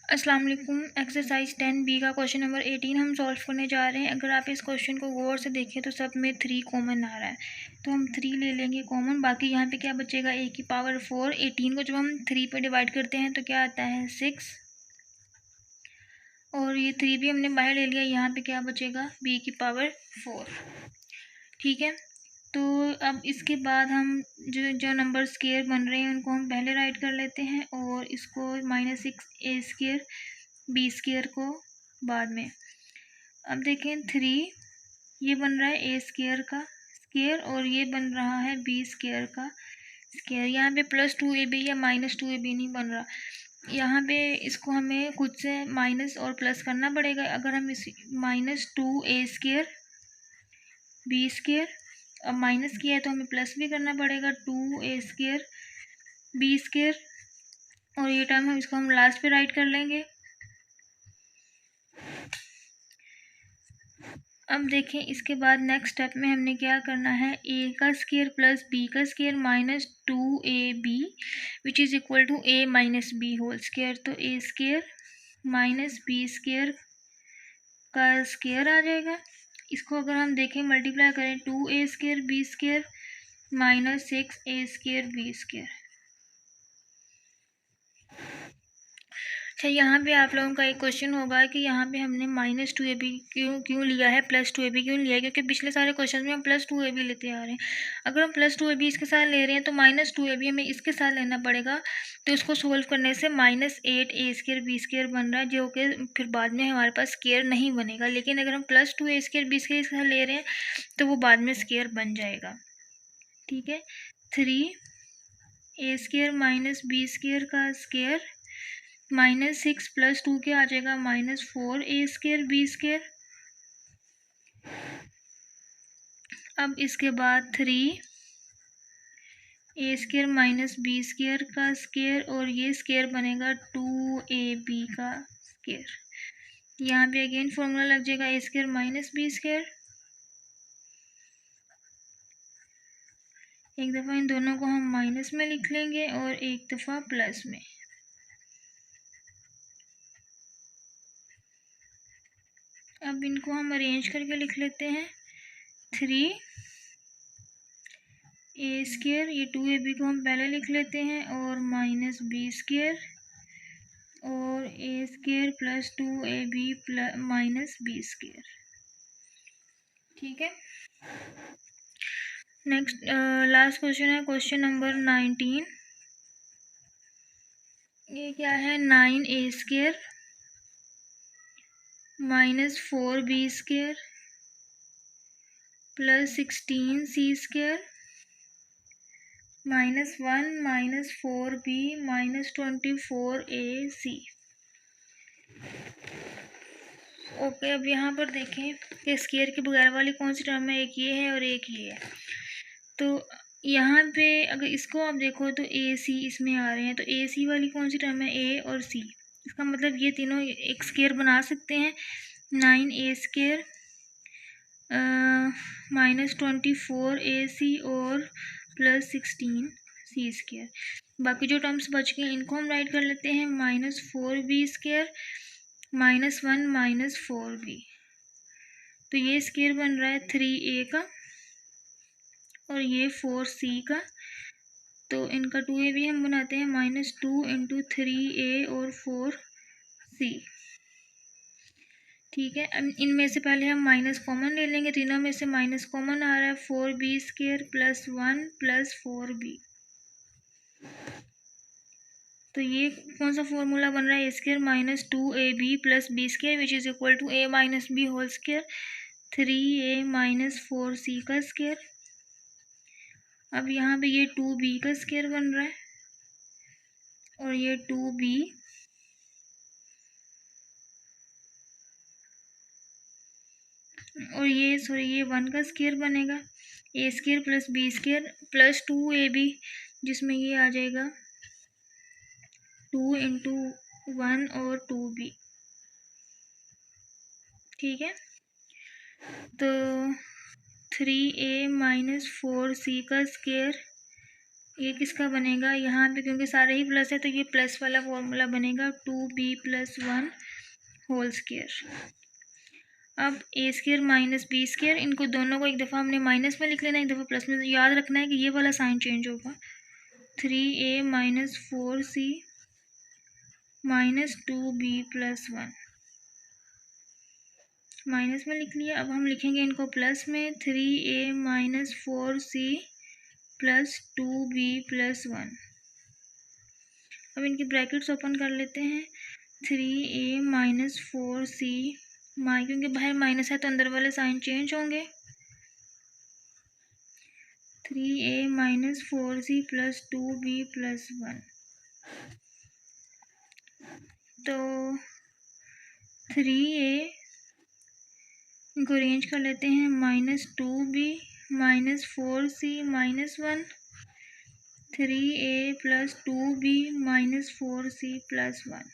अस्सलाम वालेकुम। Exercise 10B का क्वेश्चन नंबर 18 हम सॉल्व करने जा रहे हैं। अगर आप इस क्वेश्चन को गौर से देखें तो सब में 3 कॉमन आ रहा है, तो हम 3 ले लेंगे कॉमन। बाकी यहाँ पे क्या बचेगा, a की पावर 4। 18 को जब हम 3 पे डिवाइड करते हैं तो क्या आता है 6, और ये 3 भी हमने बाहर ले लिया। यहाँ पे क्या बचेगा, b की पावर 4। ठीक है, तो अब इसके बाद हम जो जो नंबर स्केयर बन रहे हैं उनको हम पहले राइट कर लेते हैं, और इसको -6a² b² को बाद में। अब देखें 3 ये बन रहा है a² का स्केयर, और ये बन रहा है b² का स्केयर। यहाँ पे +2ab या -2ab नहीं बन रहा, यहाँ पे इसको हमें खुद से माइनस और प्लस करना पड़ेगा। अगर हम इस -2a² b², अब माइनस किया है तो हमें प्लस भी करना पड़ेगा 2a² b², और ये टर्म इसको हम लास्ट पे राइट कर लेंगे। अब देखें इसके बाद नेक्स्ट स्टेप में हमने क्या करना है, a² plus b² -2ab which is equal to a minus b whole square. तो a² माइनस b² का स्क्वायर आ जाएगा। इसको अगर हम देखें मल्टीप्लाई करें 2a² b² -6a² b²। अच्छा, यहाँ पे आप लोगों का एक क्वेश्चन होगा कि यहाँ पे हमने -2ab क्यों लिया है, +2ab क्यों लिया है, क्योंकि पिछले सारे क्वेश्चन में हम +2ab लेते आ रहे हैं। अगर हम +2ab इसके साथ ले रहे हैं तो -2ab हमें इसके साथ लेना पड़ेगा। तो इसको सोल्व करने से -8a² b² बन रहा है, जो कि फिर बाद में हमारे पास स्क्वायर नहीं बनेगा। लेकिन अगर हम +2a² b² इसके साथ ले रहे हैं तो वो बाद में स्क्वायर बन जाएगा। ठीक है, 3a² -b² का स्क्वायर -6 + 2 क्या आ जाएगा, -4a² b²। अब इसके बाद 3a² -b² का स्क्वायर, और ये स्क्वायर बनेगा 2ab का स्क्वायर। यहाँ पे अगेन फॉर्मूला लग जाएगा a² -b²। एक दफ़ा इन दोनों को हम माइनस में लिख लेंगे और एक दफ़ा प्लस में। अब इनको हम अरेंज करके लिख लेते हैं। 3a², ये 2ab को हम पहले लिख लेते हैं, और -b², और a² + 2ab -b²। ठीक है, नेक्स्ट लास्ट क्वेश्चन है क्वेश्चन नंबर 19। ये क्या है, 9a² -4b² + 16c² -1 -4b -24ac। Okay, अब यहाँ पर देखें कि स्क्वायर के बगैर वाली कौन सी टर्म है, एक ये है और एक ये है। तो यहाँ पे अगर इसको आप देखो तो ए सी इसमें आ रहे हैं, तो ए सी वाली कौन सी टर्म है, ए और सी। इसका मतलब ये तीनों एक स्क्वायर बना सकते हैं। 9a² -24ac और +16c²। बाकी जो टर्म्स बच गए इनको हम राइट कर लेते हैं, -4b² -1 -4b। तो ये स्क्वायर बन रहा है 3a का, और ये 4c का। तो इनका 2a भी हम बनाते हैं, -2 × 3a और 4c। ठीक है, अब इनमें से पहले हम माइनस कॉमन ले लेंगे। तीनों में से माइनस कॉमन आ रहा है, 4b² + 1 + 4b। तो ये कौन सा फॉर्मूला बन रहा है, a² -2ab + b² which is equal to a minus b whole square, 3a - 4c का स्क्वायर। अब यहाँ पे ये 2b का स्क्वायर बन रहा है, और ये 2b, और ये 1 का स्क्वायर बनेगा, a² + b² + 2ab, जिसमें ये आ जाएगा 2 × 1 और 2b। ठीक है, तो 3a - 4c का स्क्वायर ये किसका बनेगा, यहाँ पे क्योंकि सारे ही प्लस है तो ये प्लस वाला फॉर्मूला बनेगा 2b+1 होल स्क्वायर। अब A square minus B square, इनको दोनों को एक दफ़ा हमने माइनस में लिख लेना, एक दफ़ा प्लस में। याद रखना है कि ये वाला साइन चेंज होगा। 3a minus 4c minus 2b+1 minus में लिख लिया। अब हम लिखेंगे इनको प्लस में, 3a minus 4c plus 2b+1। अब इनके ब्रैकेट्स ओपन कर लेते हैं। 3a माइनस 4c क्योंकि बाहर माइनस है तो अंदर वाले साइन चेंज होंगे। 3a minus 4c plus 2b+1। तो 3a इनको अरेंज कर लेते हैं, minus 2b minus 4c minus 1, 3a plus 2b minus 4c plus 1।